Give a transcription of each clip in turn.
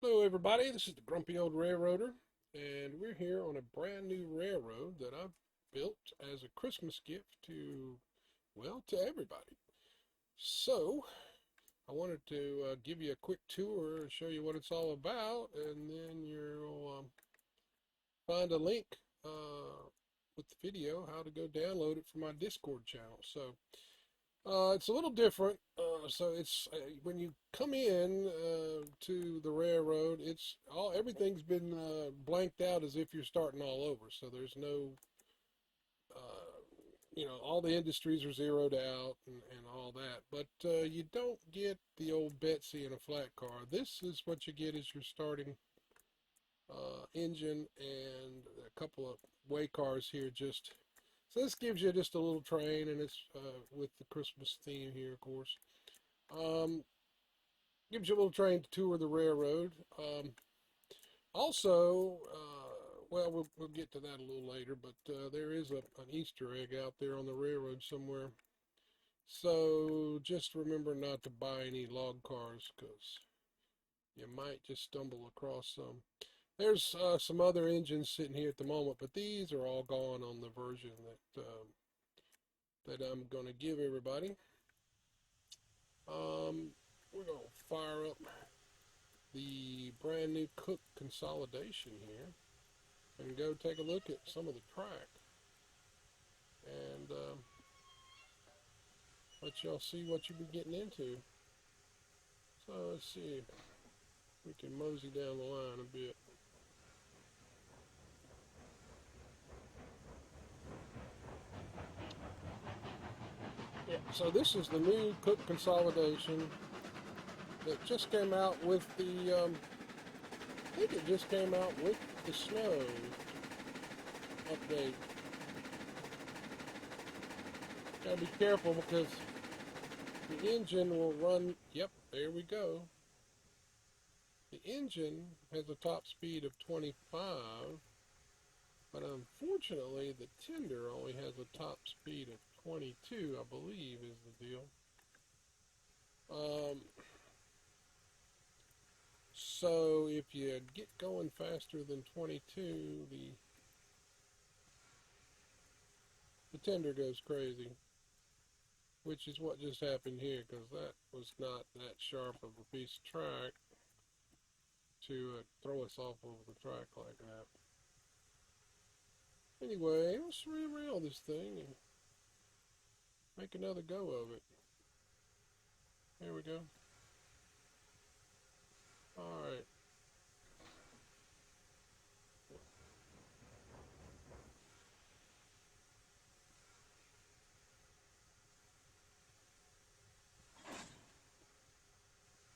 Hello everybody, this is the Grumpy Old Railroader, and we're here on a brand new railroad that I've built as a Christmas gift to, well, to everybody. So, I wanted to give you a quick tour and show you what it's all about, and then you'll find a link with the video how to go download it from my Discord channel. So, it's a little different. So it's when you come in to the railroad, everything's been blanked out as if you're starting all over. So there's no, all the industries are zeroed out and all that. But you don't get the old Betsy in a flat car. This is what you get is your starting engine and a couple of way cars here. So this gives you just a little train, and it's with the Christmas theme here, of course. Um, Gives you a little train to tour the railroad. Also, well, we'll get to that a little later, but there is an Easter egg out there on the railroad somewhere. So just remember not to buy any log cars because you might just stumble across some. There's some other engines sitting here at the moment, but these are all gone on the version that I'm going to give everybody. We're going to fire up the brand new Cooke consolidation here and go take a look at some of the track and let y'all see what you've been getting into. So let's see if we can mosey down the line a bit. Yeah, so this is the new Cooke consolidation that just came out with the, I think it just came out with the snow update. Gotta be careful because the engine will run, yep, there we go. The engine has a top speed of 25, but unfortunately the tender only has a top speed of 22, I believe is the deal. So if you get going faster than 22, the tender goes crazy, which is what just happened here because that was not that sharp of a piece of track to throw us off over the track like that. Anyway, let's re-rail this thing and make another go of it. There we go. All right.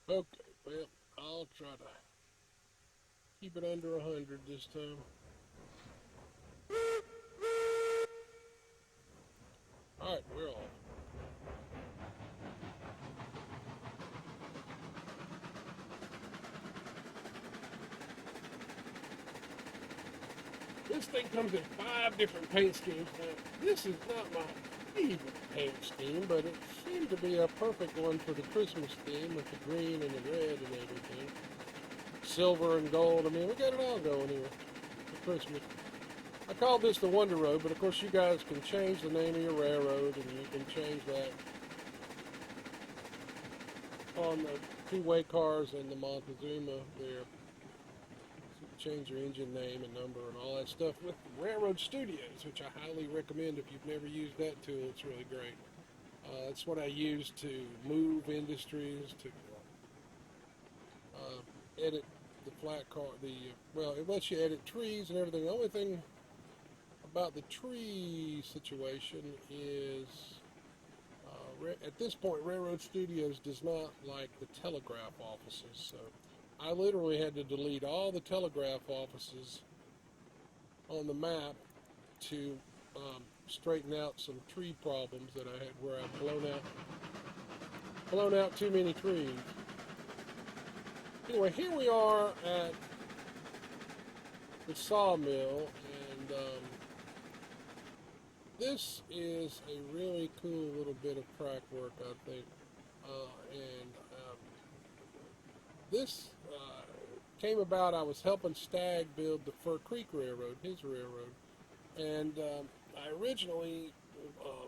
Okay, well, I'll try to keep it under 100 this time. All right, we're off. This thing comes in 5 different paint schemes. Now, this is not my favorite paint scheme, but it seemed to be a perfect one for the Christmas theme with the green and the red and everything. Silver and gold. I mean, we got it all going here for Christmas. I call this the Wonder Road, but of course you guys can change the name of your railroad, and you can change that on the two-way cars and the Montezuma there. Change your engine name and number and all that stuff with Railroad Studios, which I highly recommend if you've never used that tool. It's really great. That's what I use to move industries, to edit the flat car. Well, it lets you edit trees and everything. The only thing about the tree situation is at this point, Railroad Studios does not like the telegraph offices, so I literally had to delete all the telegraph offices on the map to straighten out some tree problems that I had where I've blown out too many trees. Anyway, here we are at the sawmill, and this is a really cool little bit of track work, I think, and this came about. I was helping Stag build the Fur Creek Railroad, his railroad, and I originally, uh,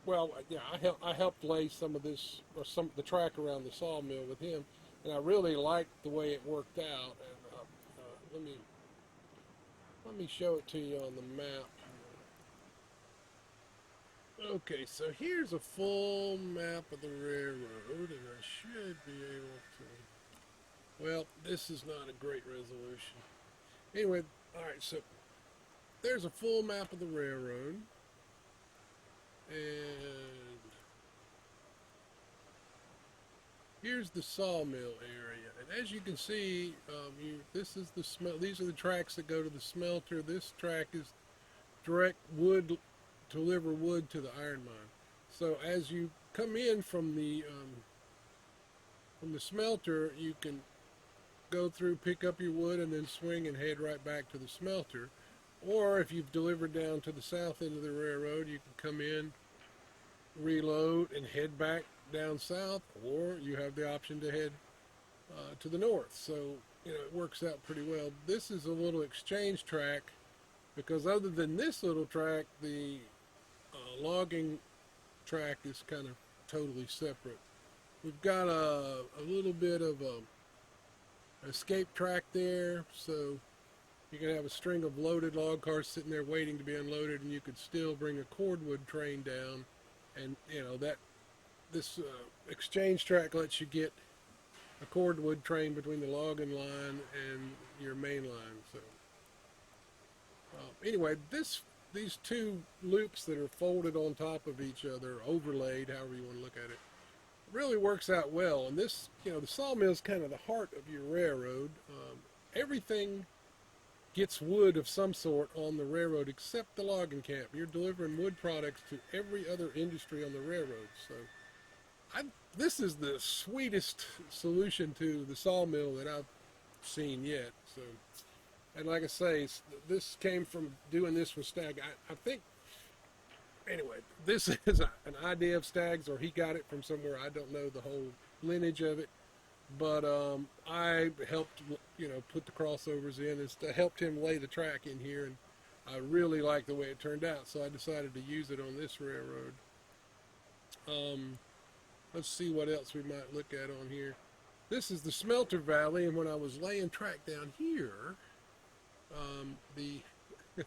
well, yeah, I helped lay some of this or some of the track around the sawmill with him, and I really liked the way it worked out. And let me show it to you on the map. Okay, so here's a full map of the railroad, and I should be able to. Well, this is not a great resolution. Anyway, all right, so there's a full map of the railroad, and here's the sawmill area. And as you can see, this is the these are the tracks that go to the smelter. This track is direct wood to deliver wood to the iron mine. So as you come in from the smelter, you can go through, pick up your wood, and then swing and head right back to the smelter. Or if you've delivered down to the south end of the railroad, you can come in, reload, and head back down south, or you have the option to head to the north. So, it works out pretty well. This is a little exchange track because other than this little track, the logging track is kind of totally separate. We've got a little bit of a escape track there, so you can have a string of loaded log cars sitting there waiting to be unloaded, and you could still bring a cordwood train down, and this exchange track lets you get a cordwood train between the logging line and your main line. So anyway, these two loops that are folded on top of each other, overlaid, however you want to look at it, really works out well. And this, the sawmill is kind of the heart of your railroad. Everything gets wood of some sort on the railroad except the logging camp. You're delivering wood products to every other industry on the railroad. So this is the sweetest solution to the sawmill that I've seen yet. So, and like I say, this came from doing this with Stag. I think, anyway, this is an idea of Stag's, or he got it from somewhere. I don't know the whole lineage of it, but I helped, put the crossovers in and helped him lay the track in here, and I really liked the way it turned out, so I decided to use it on this railroad. Let's see what else we might look at on here. This is the Smelter Valley, and when I was laying track down here, the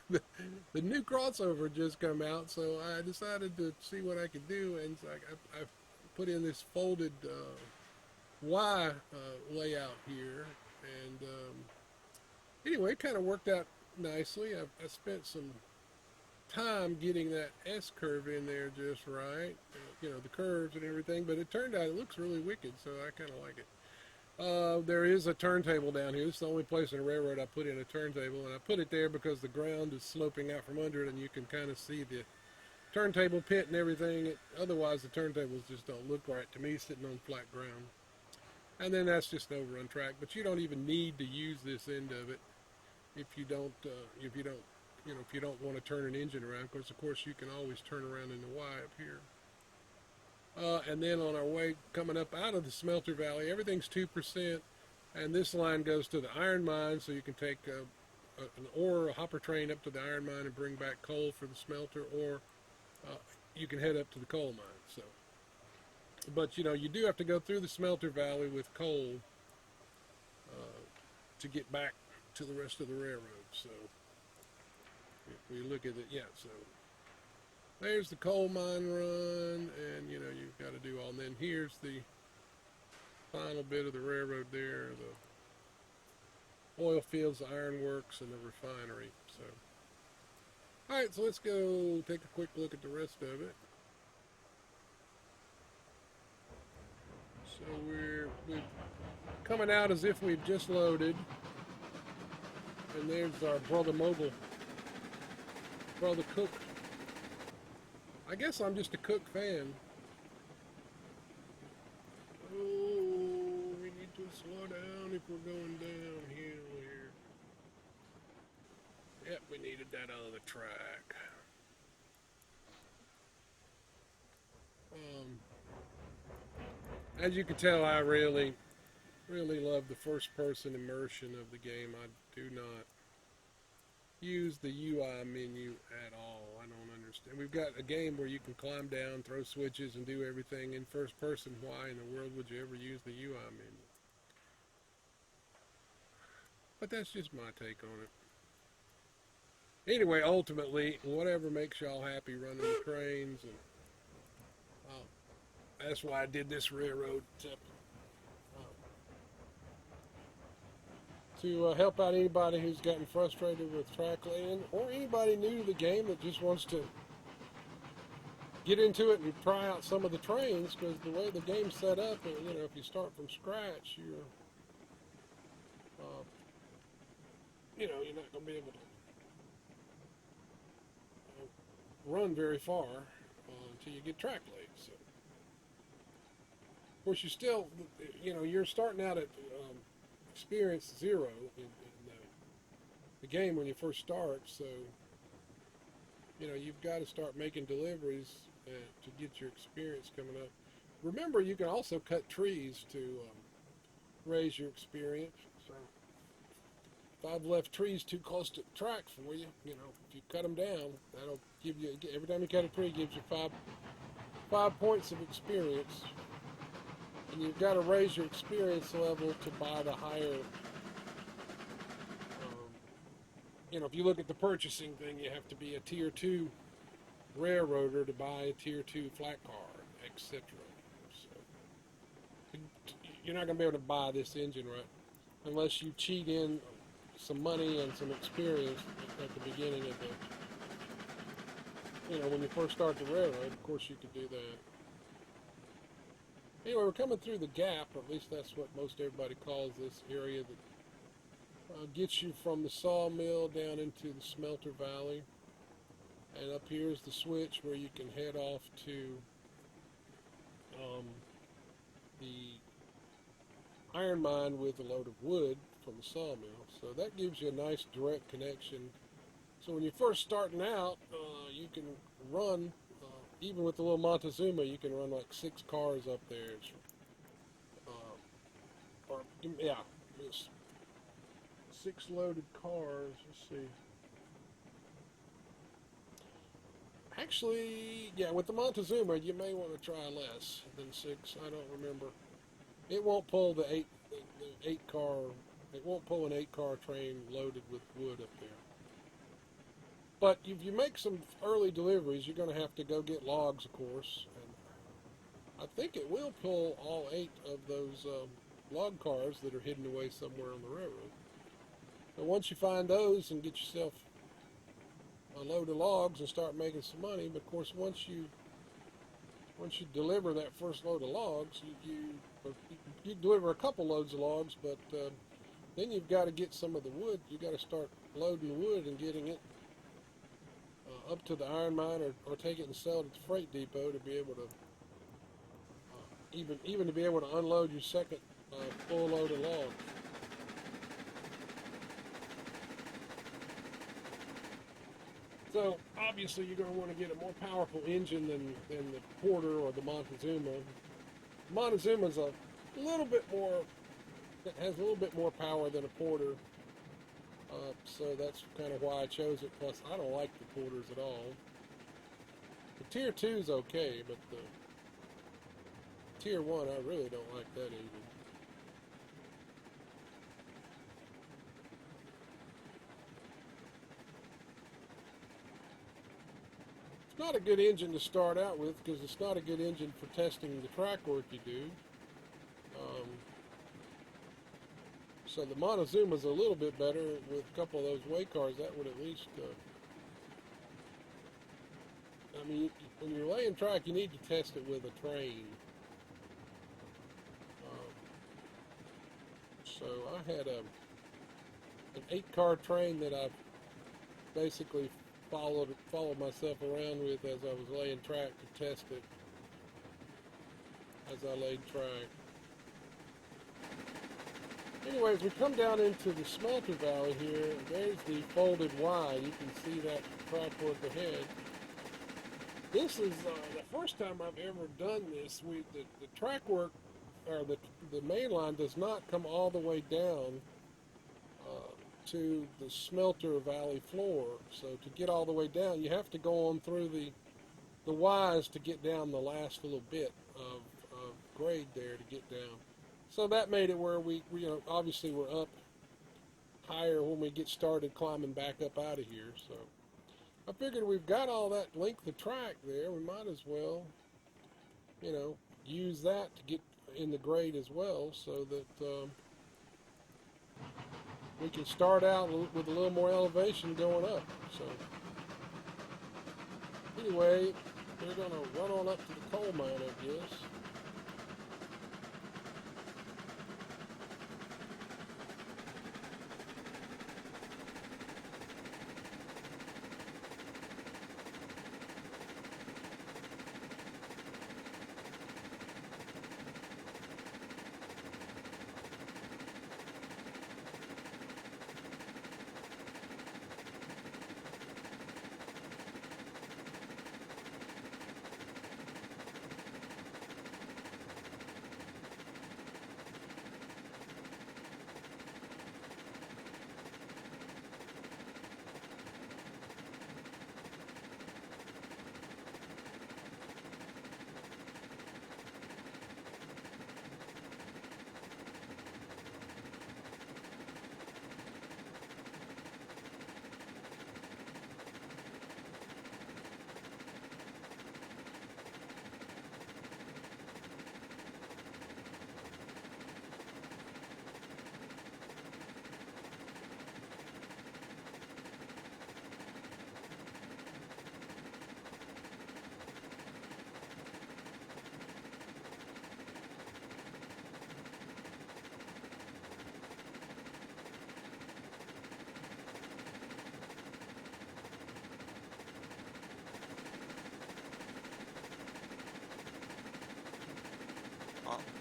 the new crossover had just come out, so I decided to see what I could do, and so I put in this folded Y layout here, and anyway, it kind of worked out nicely. I spent some time getting that S curve in there just right, the curves and everything, but it turned out it looks really wicked, so I kind of like it. There is a turntable down here. This is the only place in a railroad I put in a turntable, and I put it there because the ground is sloping out from under it, and you can kind of see the turntable pit and everything. Otherwise, the turntables just don't look right to me sitting on flat ground. And then that's just an overrun track, but you don't even need to use this end of it if you don't want to turn an engine around, because of course you can always turn around in the Y up here. And then on our way coming up out of the Smelter Valley, everything's 2%, and this line goes to the iron mine, so you can take a hopper train up to the iron mine and bring back coal for the smelter, or you can head up to the coal mine. So, but you do have to go through the Smelter Valley with coal to get back to the rest of the railroad. So if we look at it, so there's the coal mine run, and you've got to do all. And then here's the final bit of the railroad there, the oil fields, the iron works, and the refinery. So, all right, so let's go take a quick look at the rest of it. So we're coming out as if we've just loaded, and there's our brother Mogul, brother Cooke. I guess I'm just a Cooke fan. Oh, we need to slow down if we're going downhill here. Yep, we needed that out of the track. As you can tell, I really really love the first-person immersion of the game. I do not use the UI menu at all. I don't understand. We've got a game where you can climb down, throw switches, and do everything in first person. Why in the world would you ever use the UI menu? But that's just my take on it. Anyway, ultimately, whatever makes y'all happy running the trains, and that's why I did this railroad tip. To help out anybody who's gotten frustrated with track laying, or anybody new to the game that just wants to get into it and try out some of the trains, because the way the game's set up, if you start from scratch, you're not going to be able to run very far until you get track laid. So, of course, you're starting out at experience 0 in the game when you first start, so you've got to start making deliveries to get your experience coming up. Remember, you can also cut trees to raise your experience. So if I've left trees too close to the track for you, if you cut them down, that'll give you, every time you cut a tree, it gives you five points of experience. And you've got to raise your experience level to buy the higher. If you look at the purchasing thing, you have to be a tier 2 railroader to buy a tier 2 flat car, etc. So you're not going to be able to buy this engine right unless you cheat in some money and some experience at the beginning of the, when you first start the railroad. Of course, you could do that. Anyway, we're coming through the gap, or at least that's what most everybody calls this area that gets you from the sawmill down into the smelter valley. And up here is the switch where you can head off to the iron mine with a load of wood from the sawmill. So that gives you a nice direct connection. So when you're first starting out, you can run, even with the little Montezuma, you can run like 6 cars up there. Just 6 loaded cars. Let's see. Actually, yeah, with the Montezuma, you may want to try less than 6. I don't remember. It won't pull the 8 car. It won't pull an 8-car train loaded with wood up there. But if you make some early deliveries, you're going to have to go get logs, of course. And I think it will pull all 8 of those log cars that are hidden away somewhere on the railroad. And once you find those and get yourself a load of logs and start making some money, but of course once you deliver that first load of logs, you deliver a couple loads of logs, but then you've got to get some of the wood. You've got to start loading wood and getting it up to the iron mine, or take it and sell it at the freight depot to be able to even to be able to unload your second full load of logs. So obviously you're going to want to get a more powerful engine than the Porter or the Montezuma. Montezuma's a little bit more, it has a little bit more power than a Porter. So that's kind of why I chose it. Plus, I don't like the Porters at all. The Tier 2 is okay, but the Tier 1, I really don't like that engine. It's not a good engine to start out with, because it's not a good engine for testing the track work you do. So the Montezuma's a little bit better with a couple of those way cars. That would at least, when you're laying track, you need to test it with a train. So I had an 8-car train that I basically followed myself around with as I was laying track to test it as I laid track. Anyways, we come down into the smelter valley here. There's the folded Y. You can see that track work ahead. This is the first time I've ever done this. The track work or the main line does not come all the way down to the smelter valley floor. So to get all the way down, you have to go on through the Y's to get down the last little bit of grade there to get down. So that made it where we obviously we're up higher when we get started climbing back up out of here. So I figured we've got all that length of track there. We might as well, use that to get in the grade as well, so that we can start out with a little more elevation going up. So anyway, we're going to run on up to the coal mine, I guess.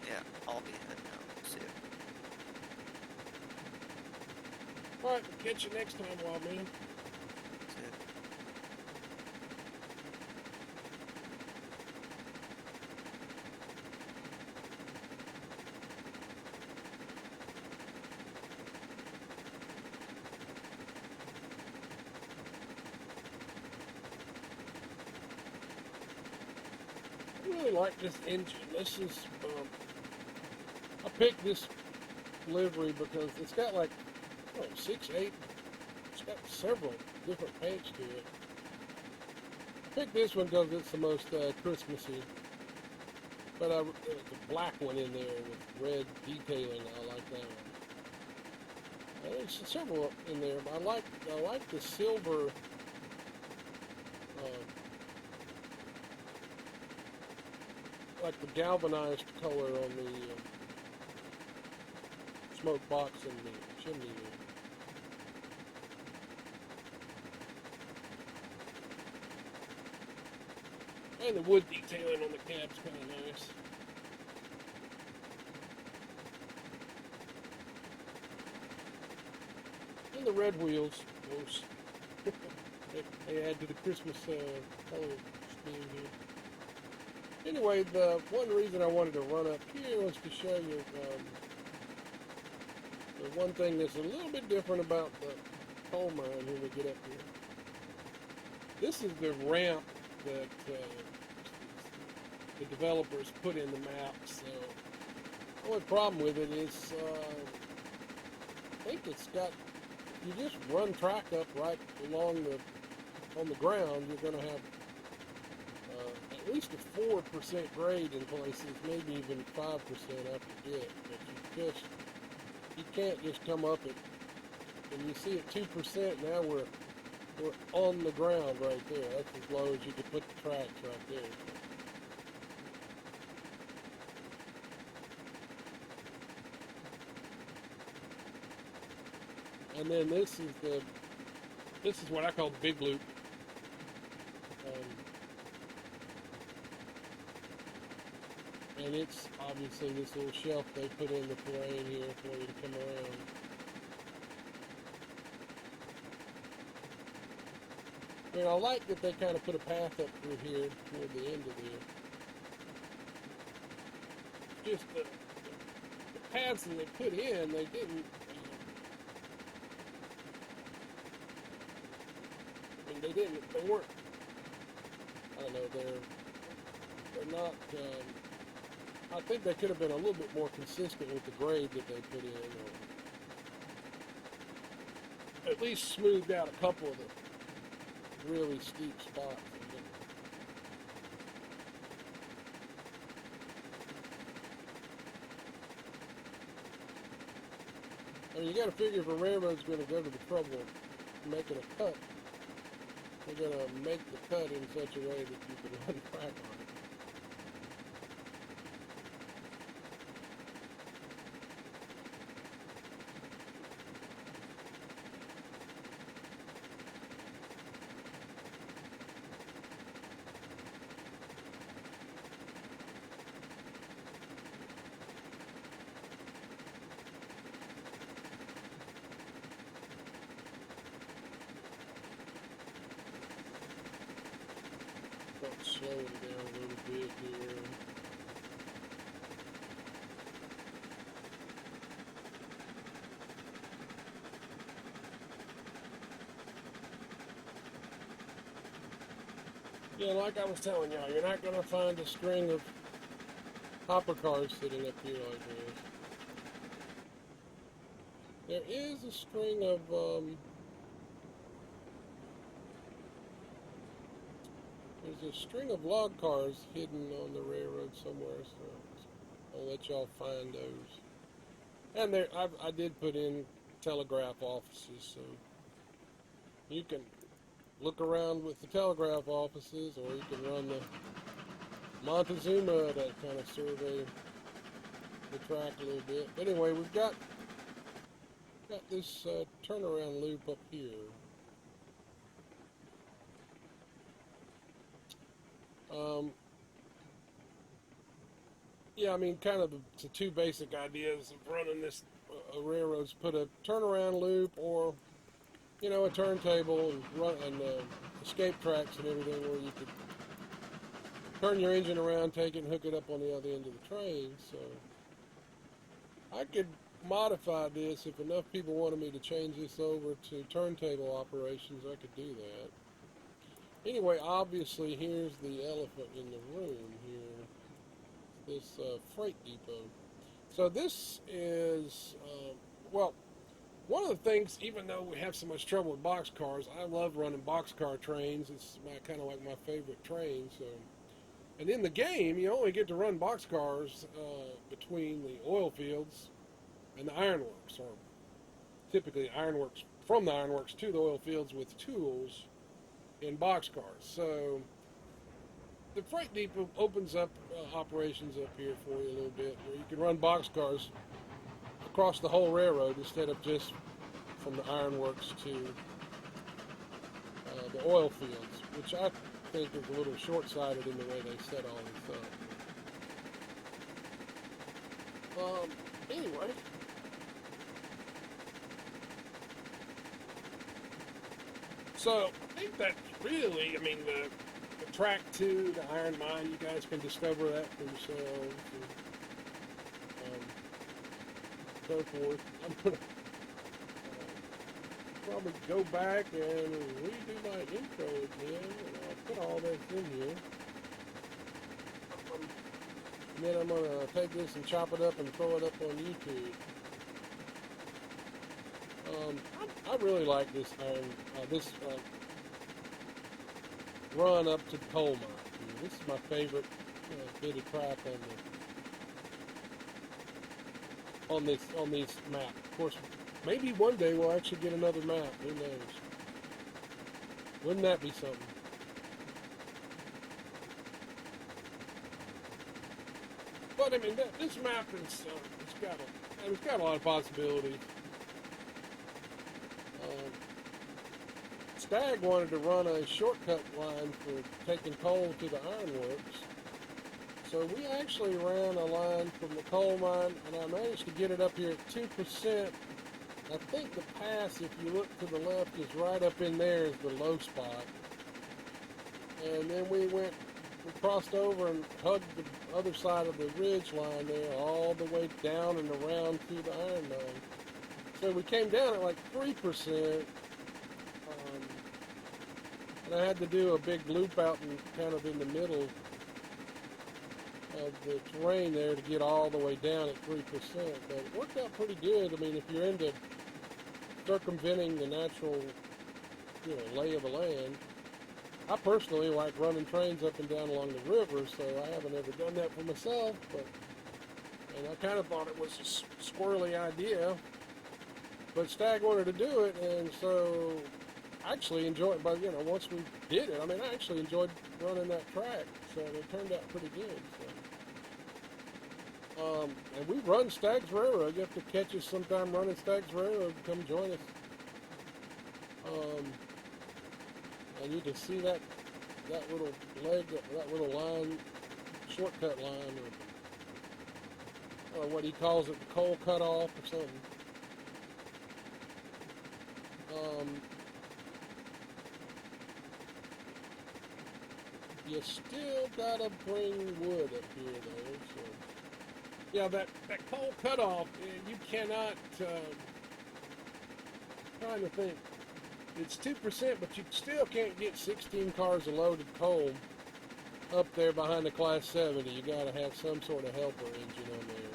Yeah, I'll be heading out soon. Alright, we'll catch you next time, wild man. Soon. I really like this engine. This is, I picked this livery because it's got like, 6, 8, it's got several different paints to it. I picked this one because it's the most Christmassy. But the black one in there with red detailing, I like that one. There's several in there, but I like the silver. Like the galvanized color on the smoke box and the chimney there. And the wood detailing on the cab's kind of nice. And the red wheels, of course. They add to the Christmas color scheme here. Anyway, the one reason I wanted to run up here was to show you the one thing that's a little bit different about the coal mine when we get up here. This is the ramp that the developers put in the map. So the only problem with it is I think it's got, you just run track up right along on the ground, you're going to have at least a 4% grade in places, maybe even 5% after dip. But you can't just come up it. And you see at 2%, now we're on the ground right there. That's as low as you could put the tracks right there. And then this is what I call the big loop. And it's obviously this little shelf they put in the terrain here for you to come around. I mean, I like that they kind of put a path up through here toward the end of there. Just paths that they put in, they didn't. I mean, they didn't. They weren't. I don't know. They're not. I think they could have been a little bit more consistent with the grade that they put in, or at least smoothed out a couple of the really steep spots. I mean, you got to figure if a railroad's going to go to the trouble of making a cut, they're going to make the cut in such a way that you can run track on it. Slowing down a little bit here. Yeah, like I was telling y'all, you're not going to find a string of hopper cars sitting up here like this. There is a string of there's a string of log cars hidden on the railroad somewhere, so I'll let y'all find those. And there, I did put in telegraph offices, so you can look around with the telegraph offices, or you can run the Montezuma to kind of survey the track a little bit. But anyway, we've got this turnaround loop up here. Yeah, I mean, kind of the two basic ideas of running this railroads: put a turnaround loop, or a turntable, and run escape tracks and everything, where you could turn your engine around, take it, and hook it up on the other end of the train. So I could modify this if enough people wanted me to change this over to turntable operations. I could do that. Anyway, obviously, here's the elephant in the room here. This freight depot. So this is, well, one of the things, even though we have so much trouble with boxcars, I love running boxcar trains. It's kind of like my favorite train. So, and in the game, you only get to run boxcars between the oil fields and the ironworks, or typically ironworks, from the ironworks to the oil fields with tools in boxcars. So the freight depot opens up operations up here for you a little bit, where you can run boxcars across the whole railroad instead of just from the ironworks to the oil fields, which I think is a little short-sighted in the way they set all this up. Anyway, so I think that's really, I mean, the track to the iron mine, you guys can discover that for yourselves, and so forth. I'm going to probably go back and redo my intro again, and I'll put all this in here. And then I'm going to take this and chop it up and throw it up on YouTube. I really like this run up to the coal mine. This is my favorite bit of track on this map. Of course, maybe one day we'll actually get another map. Who knows? Wouldn't that be something? But I mean, this map is it's got a lot of possibilities. Stag wanted to run a shortcut line for taking coal to the ironworks. So we actually ran a line from the coal mine, and I managed to get it up here at 2%. I think the pass, if you look to the left, is right up in there is the low spot. And then we went we crossed over and hugged the other side of the ridge line there, all the way down and around to the iron mine. So we came down at like 3%, and I had to do a big loop out and kind of in the middle of the terrain there to get all the way down at 3%. But it worked out pretty good. I mean, if you're into circumventing the natural, lay of the land, I personally like running trains up and down along the river, so I haven't ever done that for myself, and I kind of thought it was a squirrely idea, but Stag wanted to do it, and so I actually enjoyed, but once we did it, I actually enjoyed running that track, so it turned out pretty good. So. And we run Stag's Railroad. You have to catch us sometime running Stag's Railroad, come join us. And you can see that little leg, that little line, shortcut line, or what he calls it, the coal cutoff or something. You still gotta bring wood up here though, so. Yeah, that coal cutoff, you cannot, trying to think, it's 2%, but you still can't get 16 cars of loaded coal up there behind the Class 70. You gotta have some sort of helper engine on there.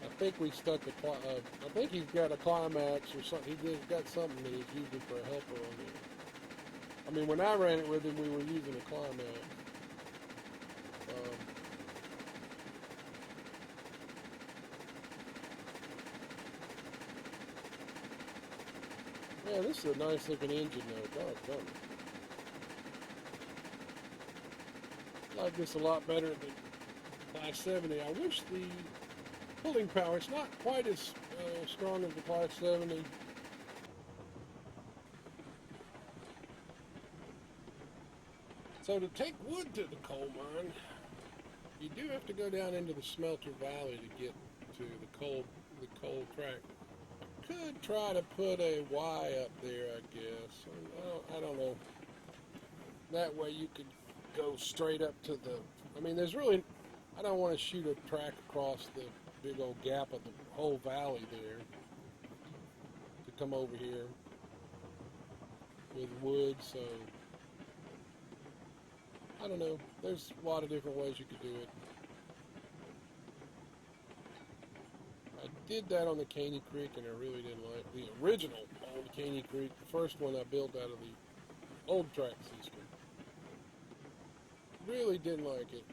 I think we stuck I think he's got a Climax or something. He's got something that he's using for a helper on there. I mean, when I ran it with him, we were using a Climax. Yeah, this is a nice looking engine though. Doggone it. I like this a lot better than Class 70. I wish the pulling power, it's not quite as strong as the Class 70. So to take wood to the coal mine, you do have to go down into the smelter valley to get to the coal track. Could try to put a Y up there, I guess. I don't know. That way you could go straight up to there's really, I don't want to shoot a track across the big old gap of the whole valley there to come over here with wood, so I don't know. There's a lot of different ways you could do it. I did that on the Caney Creek, and I really didn't like the original on the Caney Creek. The first one I built out of the old track system. Really didn't like it.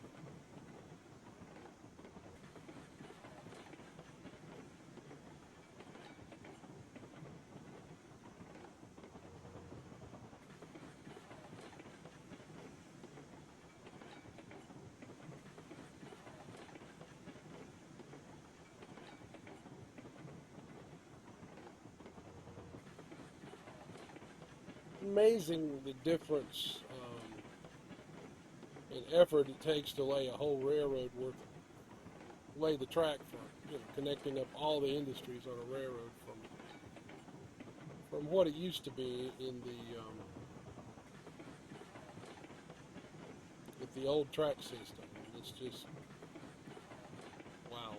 Amazing the difference in effort it takes to lay a whole railroad lay the track for connecting up all the industries on a railroad from what it used to be in with the old track system. It's just wow.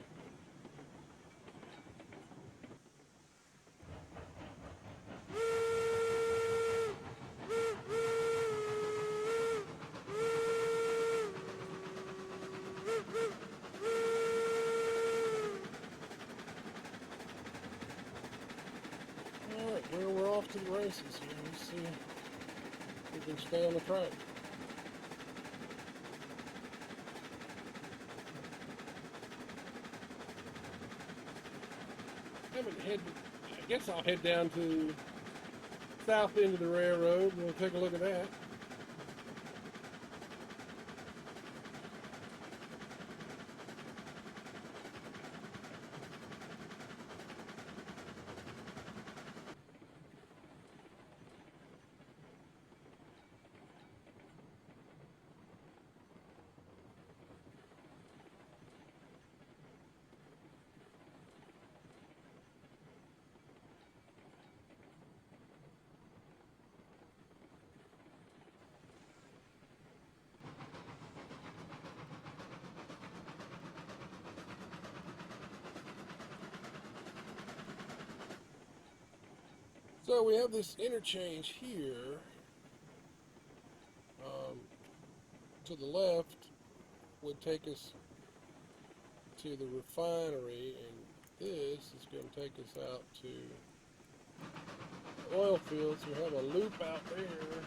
Well, we're off to the races here. Let's see if we can stay on the track. I guess I'll head down to south end of the railroad and we'll take a look at that. So we have this interchange here. To the left would take us to the refinery, and this is going to take us out to the oil fields. We have a loop out there.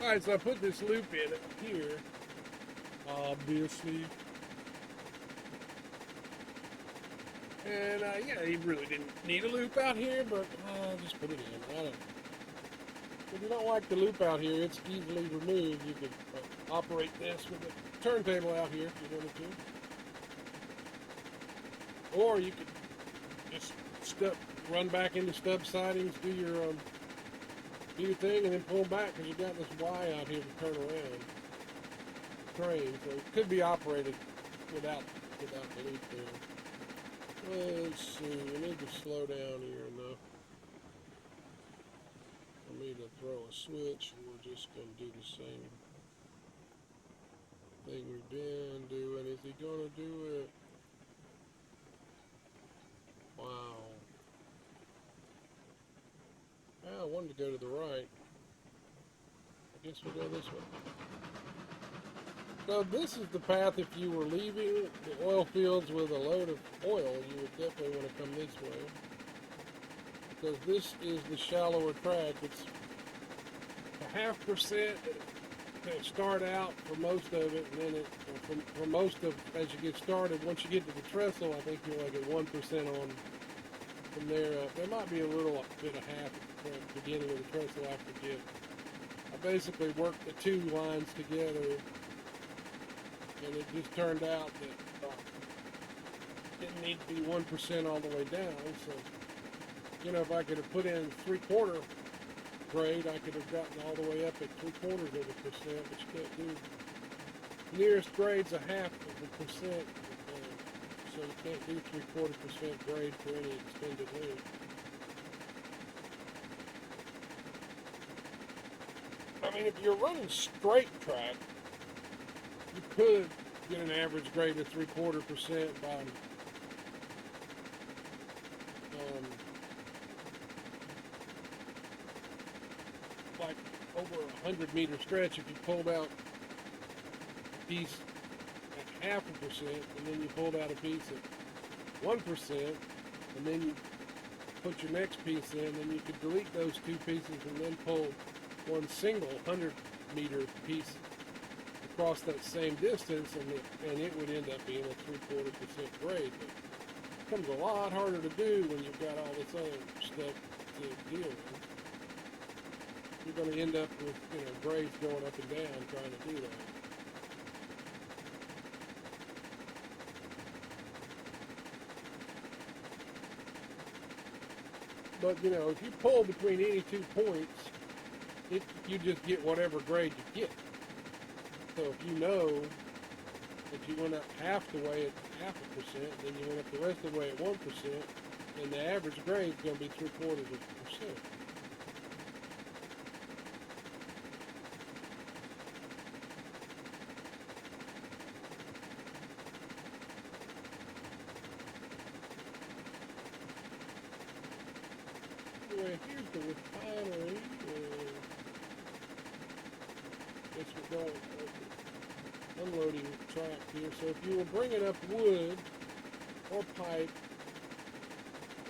Alright, so I put this loop in here, obviously. And yeah, you really didn't need a loop out here, but I just put it in. I don't know. If you don't like the loop out here, it's easily removed. You could operate this with a turntable out here if you wanted to. Or you could just run back into stub sidings, do your thing, and then pull back because you've got this Y out here to turn around. Crane, so it could be operated without the loop there. Let's see, we need to slow down here enough for me to throw a switch, and we're just going to do the same thing we've been doing. Is he going to do it? Wow. I wanted to go to the right. I guess we'll go this way. So this is the path if you were leaving the oil fields with a load of oil, you would definitely want to come this way. Because this is the shallower track. It's a 0.5% to start out for most of it, and then for most of as you get started, once you get to the trestle, I think you're like at 1% on from there up. There might be a little bit of half at the beginning of the trestle after you get. I basically worked the two lines together, and it just turned out that didn't need to be 1% all the way down. So, you know, if I could have put in 3/4 grade, I could have gotten all the way up at 3/4 of a percent, but you can't do. Nearest grade's a 0.5%, so you can't do 3/4% grade for any extended length. I mean, if you're running straight track, you could get an average grade of 3/4% by like over a 100-meter stretch. If you pulled out a piece at 0.5%, and then you pulled out a piece at 1%, and then you put your next piece in, then you could delete those two pieces and then pull one single 100-meter piece across that same distance, and it would end up being a 3/4% grade. But it becomes a lot harder to do when you've got all this other stuff to deal with. You're going to end up with, you know, grades going up and down trying to do that. But, you know, if you pull between any 2 points, you just get whatever grade you get. So if you know that you went up half the way at 0.5%, then you went up the rest of the way at 1%, then the average grade is going to be 3/4%. Anyway, here's the refinery. Guess we're going unloading track here. So if you were bringing up wood or pipe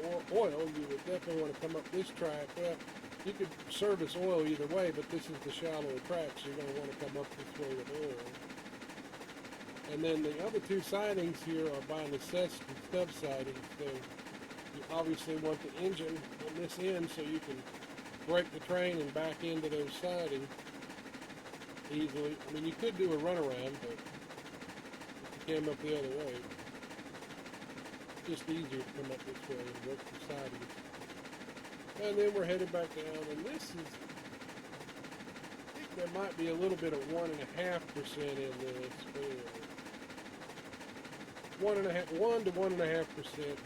or oil, you would definitely want to come up this track. Well, you could service oil either way, but this is the shallower track, so you're going to want to come up this way with oil. And then the other two sidings here are by necessity stub sidings. So you obviously want the engine on this end so you can brake the train and back into those sidings easily. I mean, you could do a runaround, but if you came up the other way, it's just easier to come up this way and work the sidings. And then we're headed back down, and this is, I think there might be a little bit of 1.5% in this. 1 to 1.5%.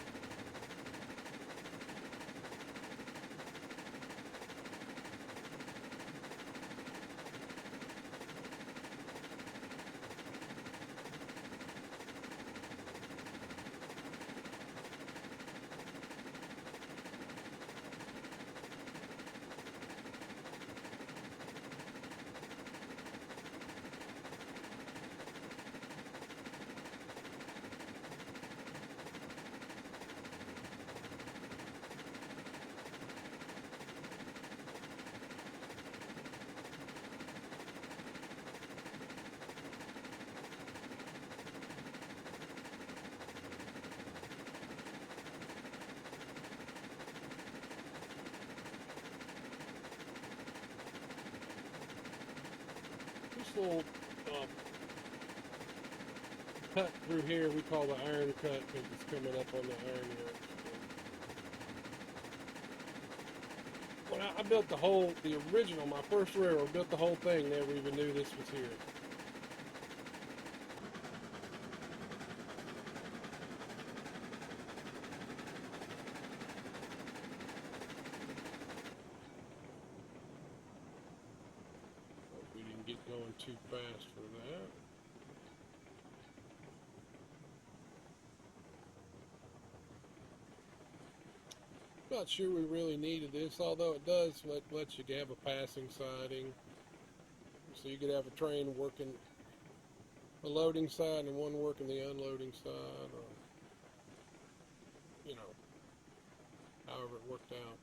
This little cut through here we call the iron cut because it's coming up on the iron yard. When I built the original, my first railroad, built the whole thing, never even knew this was here. Hope we didn't get going too fast for that. Not sure we really needed this, although it does let you have a passing siding. So you could have a train working the loading side and one working the unloading side, or, you know, however it worked out.